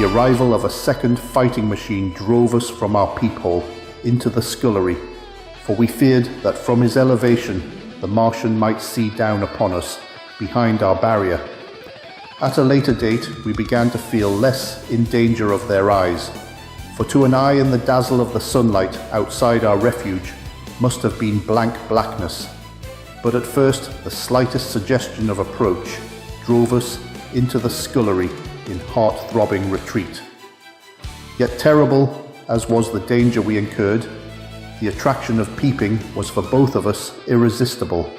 the arrival of a second fighting machine drove us from our peephole into the scullery, for we feared that from his elevation the Martian might see down upon us behind our barrier. At a later date, we began to feel less in danger of their eyes, for to an eye in the dazzle of the sunlight outside our refuge must have been blank blackness. But at first, the slightest suggestion of approach drove us into the scullery in heart-throbbing retreat. Yet terrible as was the danger we incurred, the attraction of peeping was for both of us irresistible.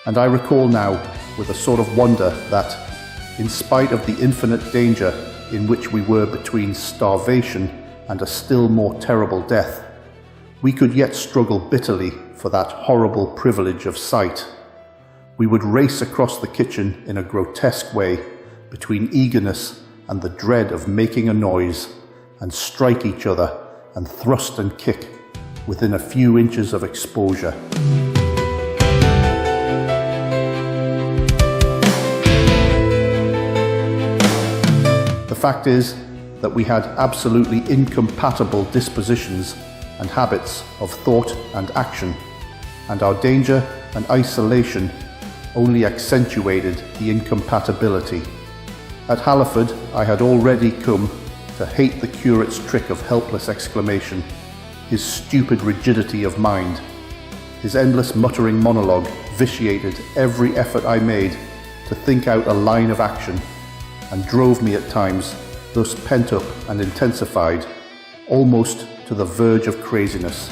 And I recall now with a sort of wonder that, in spite of the infinite danger in which we were between starvation and a still more terrible death, we could yet struggle bitterly for that horrible privilege of sight. We would race across the kitchen in a grotesque way between eagerness and the dread of making a noise, and strike each other and thrust and kick within a few inches of exposure. The fact is that we had absolutely incompatible dispositions and habits of thought and action, and our danger and isolation only accentuated the incompatibility. At Halliford, I had already come to hate the curate's trick of helpless exclamation, his stupid rigidity of mind. His endless muttering monologue vitiated every effort I made to think out a line of action, and drove me at times, thus pent up and intensified, almost to the verge of craziness.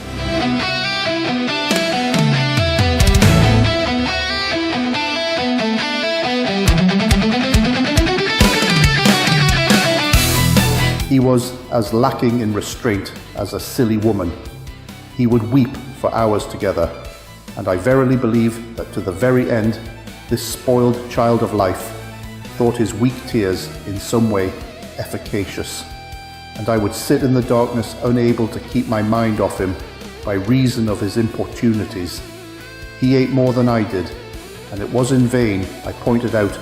He was as lacking in restraint as a silly woman. He would weep for hours together, and I verily believe that to the very end, this spoiled child of life thought his weak tears in some way efficacious, and I would sit in the darkness unable to keep my mind off him by reason of his importunities. He ate more than I did, and it was in vain I pointed out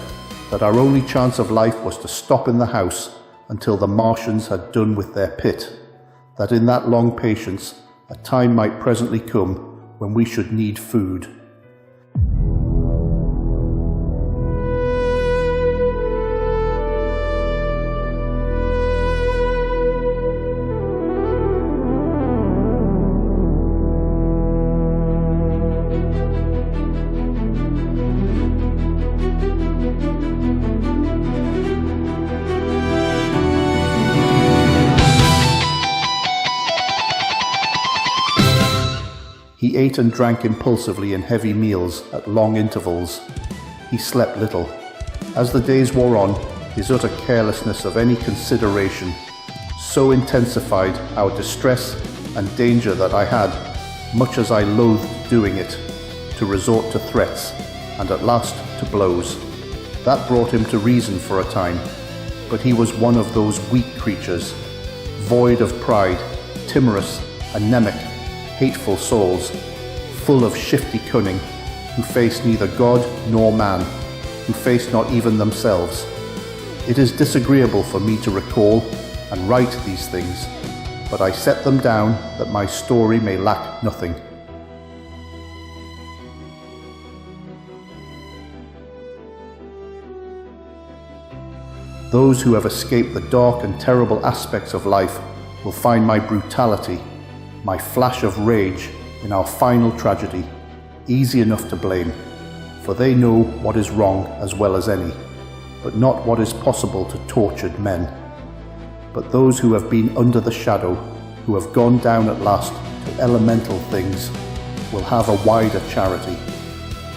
that our only chance of life was to stop in the house until the Martians had done with their pit, that in that long patience a time might presently come when we should need food. He ate and drank impulsively in heavy meals at long intervals. He slept little. As the days wore on, his utter carelessness of any consideration so intensified our distress and danger that I had, much as I loathed doing it, to resort to threats, and at last to blows. That brought him to reason for a time, but he was one of those weak creatures, void of pride, timorous, anemic, hateful souls, full of shifty cunning, who face neither God nor man, who face not even themselves. It is disagreeable for me to recall and write these things, but I set them down that my story may lack nothing. Those who have escaped the dark and terrible aspects of life will find my brutality, my flash of rage in our final tragedy, easy enough to blame, for they know what is wrong as well as any, but not what is possible to tortured men. But those who have been under the shadow, who have gone down at last to elemental things, will have a wider charity.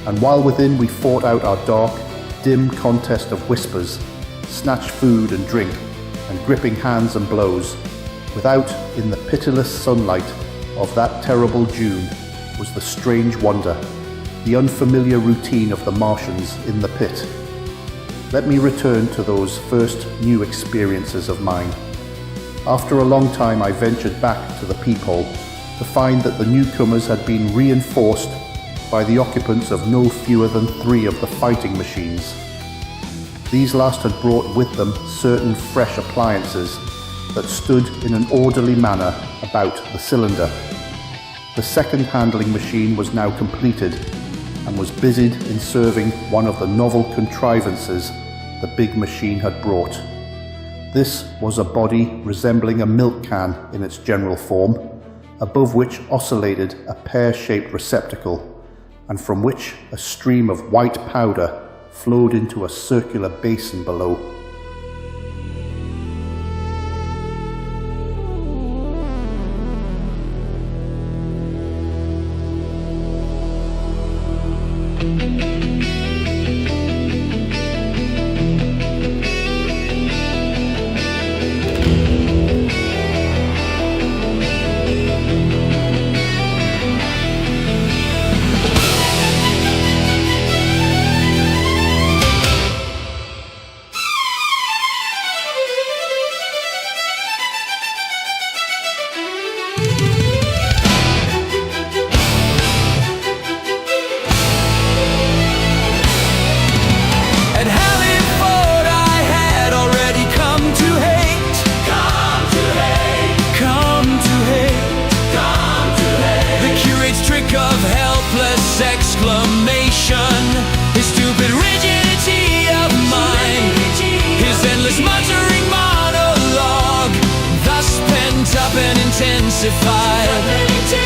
And while within we fought out our dark, dim contest of whispers, snatched food and drink, and gripping hands and blows, without, in the pitiless sunlight of that terrible June, was the strange wonder, the unfamiliar routine of the Martians in the pit. Let me return to those first new experiences of mine. After a long time I ventured back to the peephole to find that the newcomers had been reinforced by the occupants of no fewer than 3 of the fighting machines. These last had brought with them certain fresh appliances that stood in an orderly manner about the cylinder. The second handling machine was now completed and was busied in serving one of the novel contrivances the big machine had brought. This was a body resembling a milk can in its general form, above which oscillated a pear-shaped receptacle, and from which a stream of white powder flowed into a circular basin below.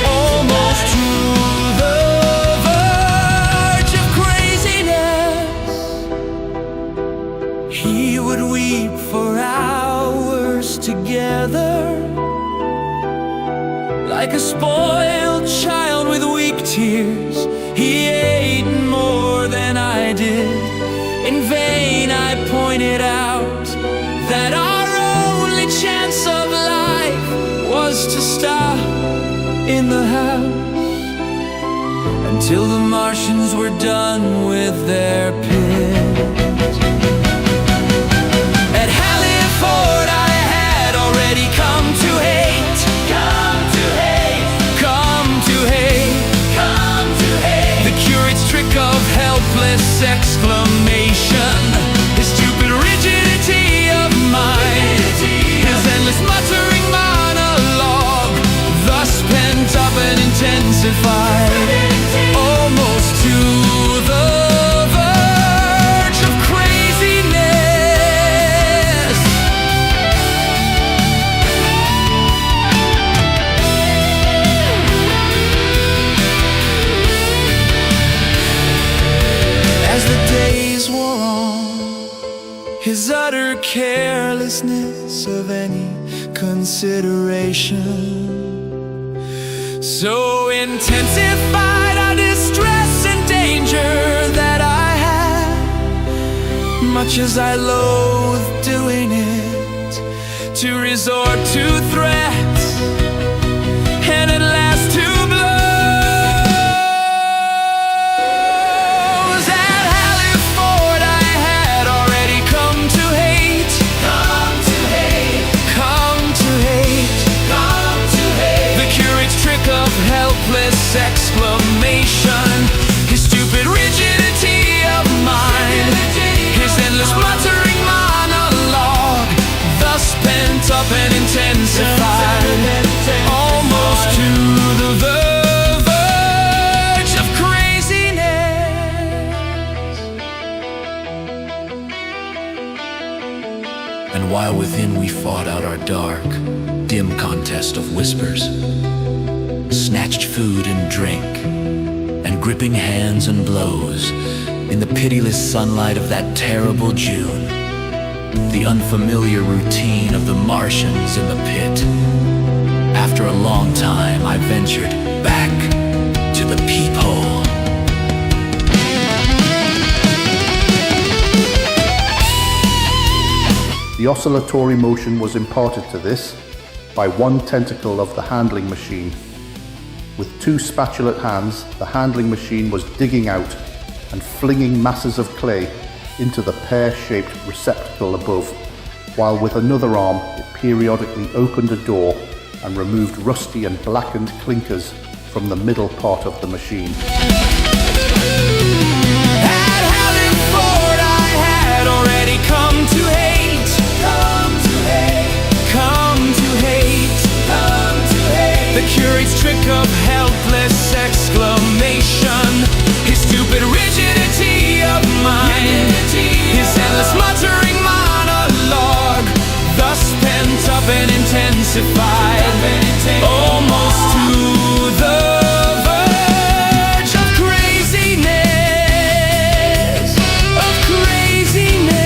Almost to the verge of craziness. He would weep for hours together, like a spoiled child with weak tears. He ate more than I did. In vain I pointed out that our only chance of life was to stop in the house until the Martians were done with their pit. At Halliford I had already come to hate, come to hate, come to hate, come to hate. The curate's trick of helpless exclamation, his stupid rigidity of mind, his endless muttering monologue, thus pent up and intensified, almost to the verge of craziness. As the days wore on, his utter carelessness of any consideration so intensified our distress and danger that I had, much as I loathed doing it, to resort to threats and at last to blows. At Halliford I had already come to hate, come to hate, come to hate, come to hate. The curate's trick of helpless exclamation, his stupid rigidity of mind, his endless muttering monologue, thus pent up and intensified, almost to the verge of craziness. And while within we fought out our dark, dim contest of whispers, snatched food and drink, and gripping hands and blows, in the pitiless sunlight of that terrible June, the unfamiliar routine of the Martians in the pit. After a long time, I ventured back to the peephole. The oscillatory motion was imparted to this by one tentacle of the handling machine. With two spatulate hands, the handling machine was digging out and flinging masses of clay into the pear-shaped receptacle above, while with another arm it periodically opened a door and removed rusty and blackened clinkers from the middle part of the machine. At Halliford I had already The curate's trick of helpless exclamation, his stupid rigidity of mind, his endless muttering monologue, thus pent up and intensified, almost to the verge of craziness, of craziness.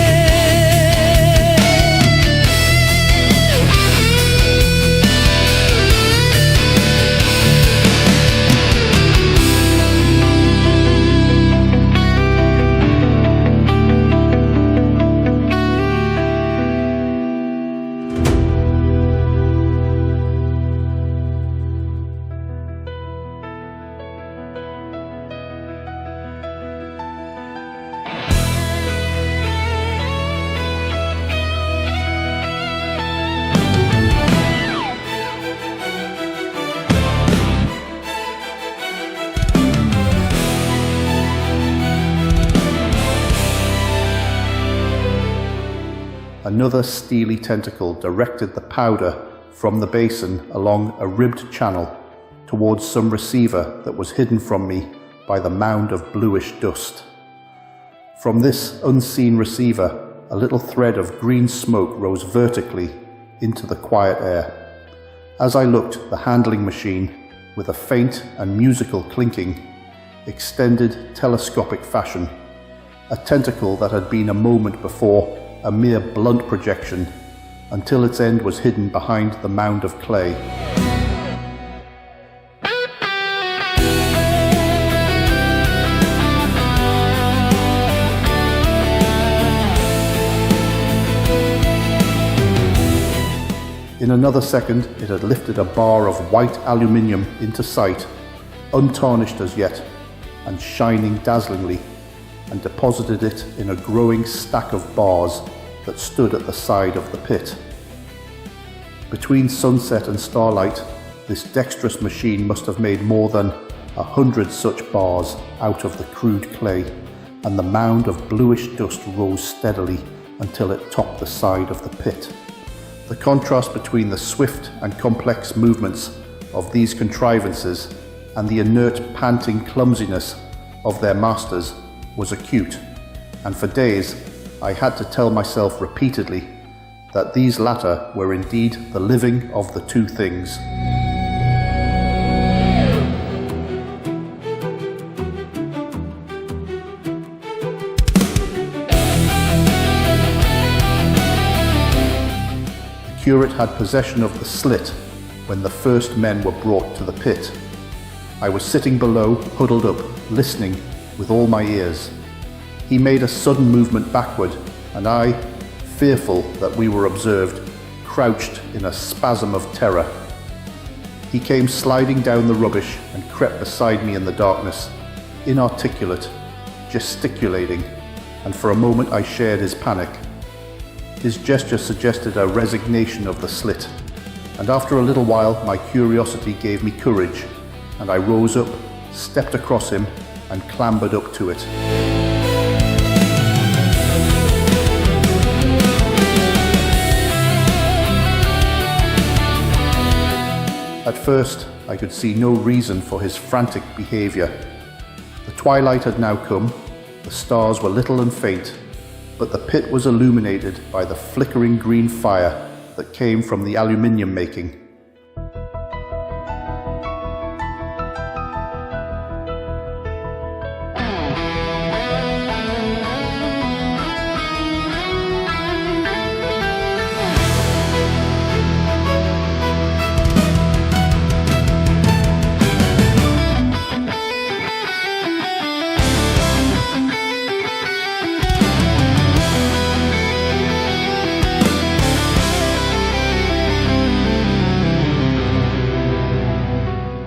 Another steely tentacle directed the powder from the basin along a ribbed channel towards some receiver that was hidden from me by the mound of bluish dust. From this unseen receiver, a little thread of green smoke rose vertically into the quiet air. As I looked, the handling machine, with a faint and musical clinking, extended telescopic fashion, a tentacle that had been a moment before a mere blunt projection, until its end was hidden behind the mound of clay. In another second, it had lifted a bar of white aluminium into sight, untarnished as yet, and shining dazzlingly, and deposited it in a growing stack of bars that stood at the side of the pit. Between sunset and starlight, this dexterous machine must have made more than 100 such bars out of the crude clay, and the mound of bluish dust rose steadily until it topped the side of the pit. The contrast between the swift and complex movements of these contrivances and the inert, panting clumsiness of their masters was acute, and for days I had to tell myself repeatedly that these latter were indeed the living of the two things. The curate had possession of the slit when the first men were brought to the pit. I was sitting below, huddled up, listening with all my ears. He made a sudden movement backward, and I, fearful that we were observed, crouched in a spasm of terror. He came sliding down the rubbish and crept beside me in the darkness, inarticulate, gesticulating, and for a moment I shared his panic. His gesture suggested a resignation of the slit, and after a little while my curiosity gave me courage, and I rose up, stepped across him, and clambered up to it. At first, I could see no reason for his frantic behavior. The twilight had now come, the stars were little and faint, but the pit was illuminated by the flickering green fire that came from the aluminium making.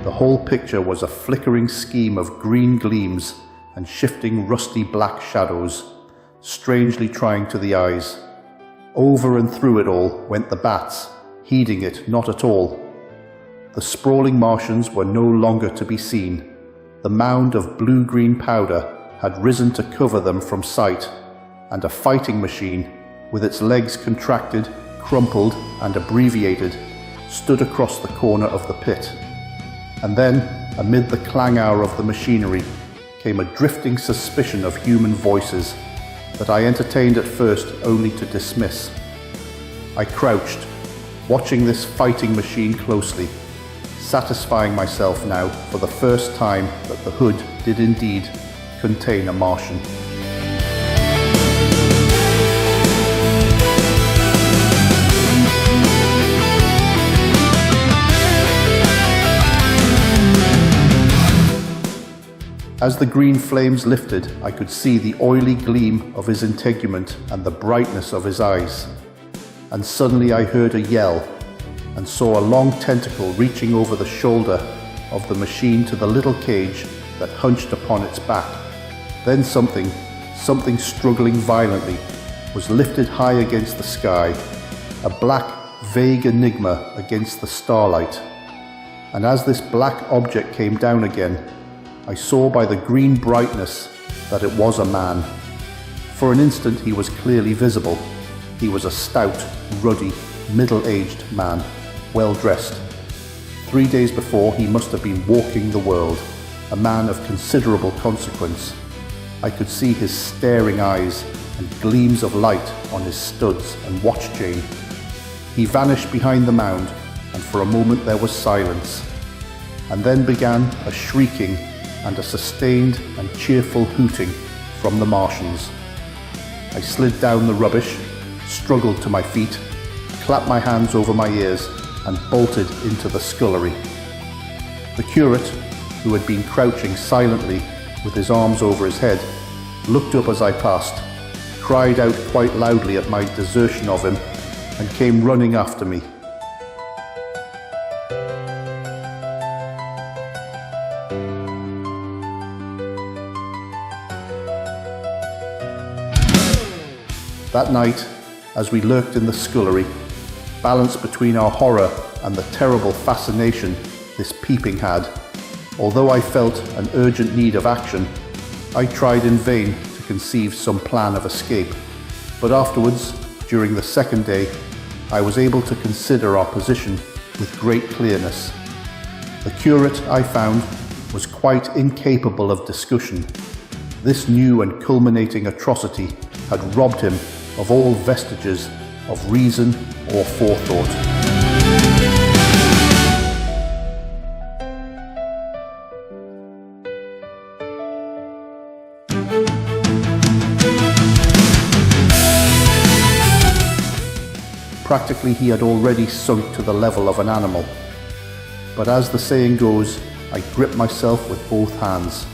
The whole picture was a flickering scheme of green gleams and shifting rusty black shadows, strangely trying to the eyes. Over and through it all went the bats, heeding it not at all. The sprawling Martians were no longer to be seen. The mound of blue-green powder had risen to cover them from sight, and a fighting machine, with its legs contracted, crumpled, and abbreviated, stood across the corner of the pit. And then, amid the clangor of the machinery, came a drifting suspicion of human voices that I entertained at first only to dismiss. I crouched, watching this fighting machine closely, satisfying myself now for the first time that the hood did indeed contain a Martian. As the green flames lifted, I could see the oily gleam of his integument and the brightness of his eyes. And suddenly I heard a yell and saw a long tentacle reaching over the shoulder of the machine to the little cage that hunched upon its back. Then something struggling violently, was lifted high against the sky, a black, vague enigma against the starlight. And as this black object came down again, I saw by the green brightness that it was a man. For an instant he was clearly visible. He was a stout, ruddy, middle-aged man, well-dressed. 3 days before he must have been walking the world, a man of considerable consequence. I could see his staring eyes and gleams of light on his studs and watch chain. He vanished behind the mound, and for a moment there was silence. And then began a shrieking and a sustained and cheerful hooting from the Martians. I slid down the rubbish, struggled to my feet, clapped my hands over my ears, and bolted into the scullery. The curate, who had been crouching silently with his arms over his head, looked up as I passed, cried out quite loudly at my desertion of him, and came running after me. That night, as we lurked in the scullery, balanced between our horror and the terrible fascination this peeping had, although I felt an urgent need of action, I tried in vain to conceive some plan of escape. But afterwards, during the second day, I was able to consider our position with great clearness. The curate, I found, was quite incapable of discussion. This new and culminating atrocity had robbed him of all vestiges of reason or forethought. Practically he had already sunk to the level of an animal. But as the saying goes, I gripped myself with both hands.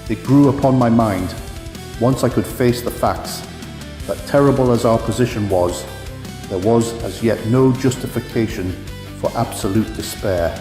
It grew upon my mind, once I could face the facts, that terrible as our position was, there was as yet no justification for absolute despair.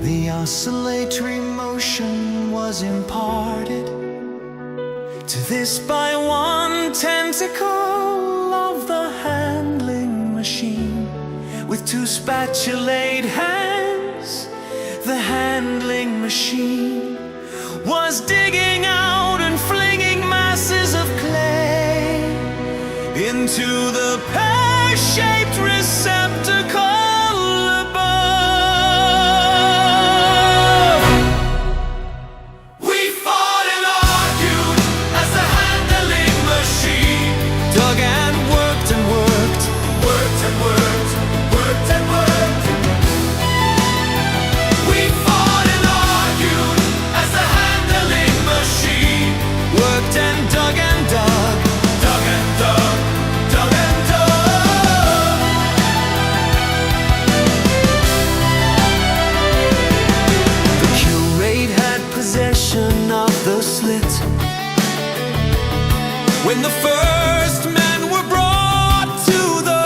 The oscillatory motion was imparted to this by one tentacle of the handling machine. With two spatulate hands, the handling machine was digging out and flinging masses of clay into the pear-shaped receptacle. When the first men were brought to the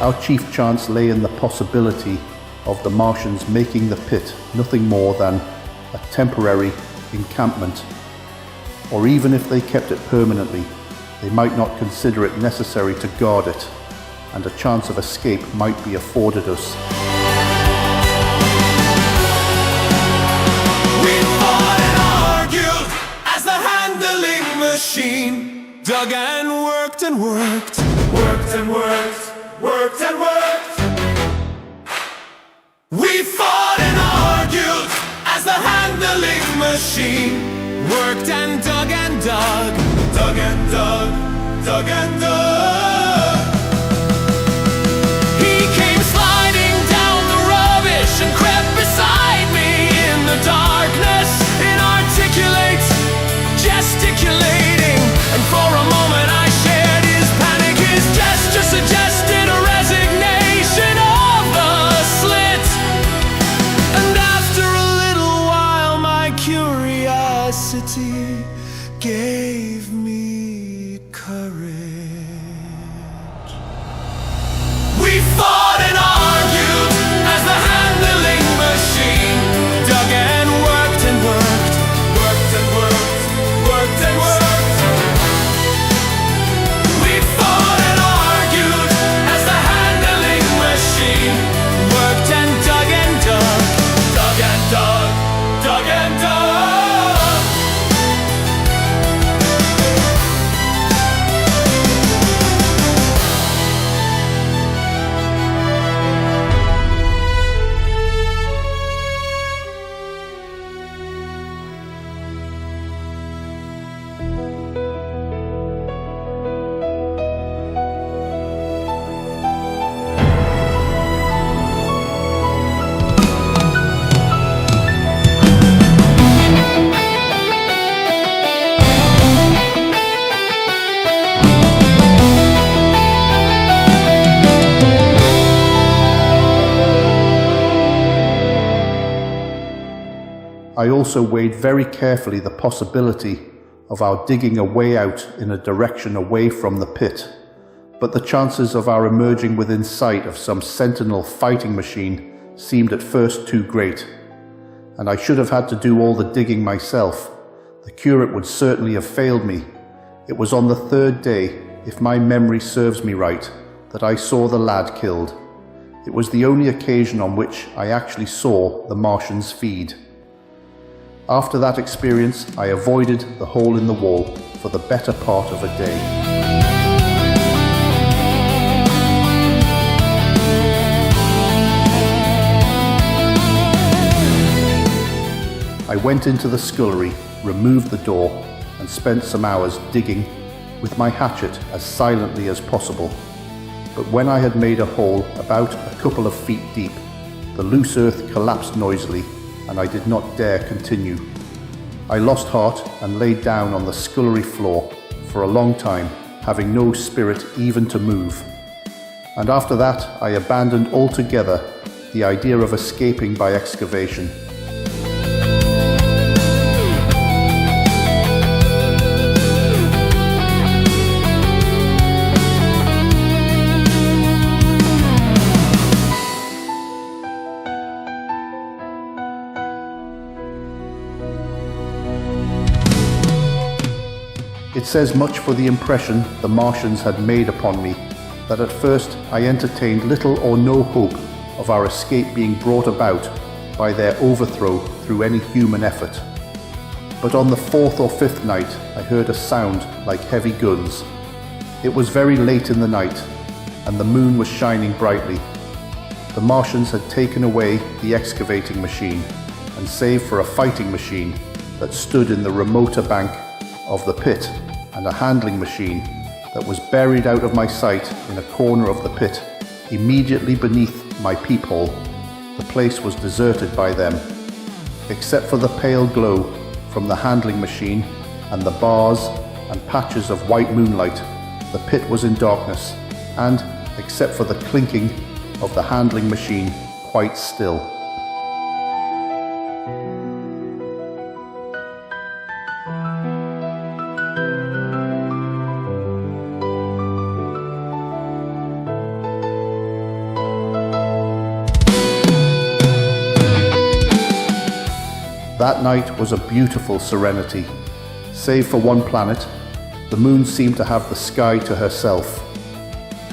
Our chief chance lay in the possibility of the Martians making the pit nothing more than a temporary encampment, or even if they kept it permanently, they might not consider it necessary to guard it, and a chance of escape might be afforded us. We fought and argued as the handling machine dug and worked and worked, worked and worked, worked and worked. We fought and argued as the handling machine worked and dug and dug, dug and dug, dug and dug. He came sliding down the rubbish and crept beside me in the darkness, inarticulate, gesticulating, and for a moment I shared his panic. His gesture suggested a resignation of the slit, and after a little while my curiosity gave me courage. We fought and argued as the handling machine dug and worked and worked, worked and worked, worked and worked. We fought and argued as the handling machine worked and dug and dug, dug and dug, dug and dug. I also weighed very carefully the possibility of our digging a way out in a direction away from the pit, but the chances of our emerging within sight of some sentinel fighting machine seemed at first too great, and I should have had to do all the digging myself. The curate would certainly have failed me. It was on the third day, if my memory serves me right, that I saw the lad killed. It was the only occasion on which I actually saw the Martians feed. After that experience, I avoided the hole in the wall for the better part of a day. I went into the scullery, removed the door, and spent some hours digging with my hatchet as silently as possible. But when I had made a hole about a couple of feet deep, the loose earth collapsed noisily, and I did not dare continue. I lost heart and laid down on the scullery floor for a long time, having no spirit even to move. And after that, I abandoned altogether the idea of escaping by excavation. It says much for the impression the Martians had made upon me that at first I entertained little or no hope of our escape being brought about by their overthrow through any human effort. But on the fourth or fifth night I heard a sound like heavy guns. It was very late in the night, and the moon was shining brightly. The Martians had taken away the excavating machine, and save for a fighting machine that stood in the remoter bank of the pit, and a handling machine that was buried out of my sight in a corner of the pit, immediately beneath my peephole. The place was deserted by them. Except for the pale glow from the handling machine and the bars and patches of white moonlight, the pit was in darkness, and, except for the clinking of the handling machine, quite still. That night was a beautiful serenity. Save for one planet, the moon seemed to have the sky to herself.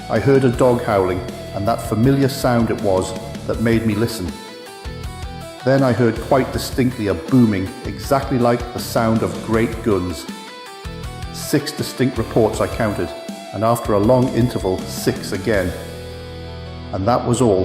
I heard a dog howling, and that familiar sound it was that made me listen. Then I heard quite distinctly a booming, exactly like the sound of great guns. 6 distinct reports I counted, and after a long interval, 6 again. And that was all.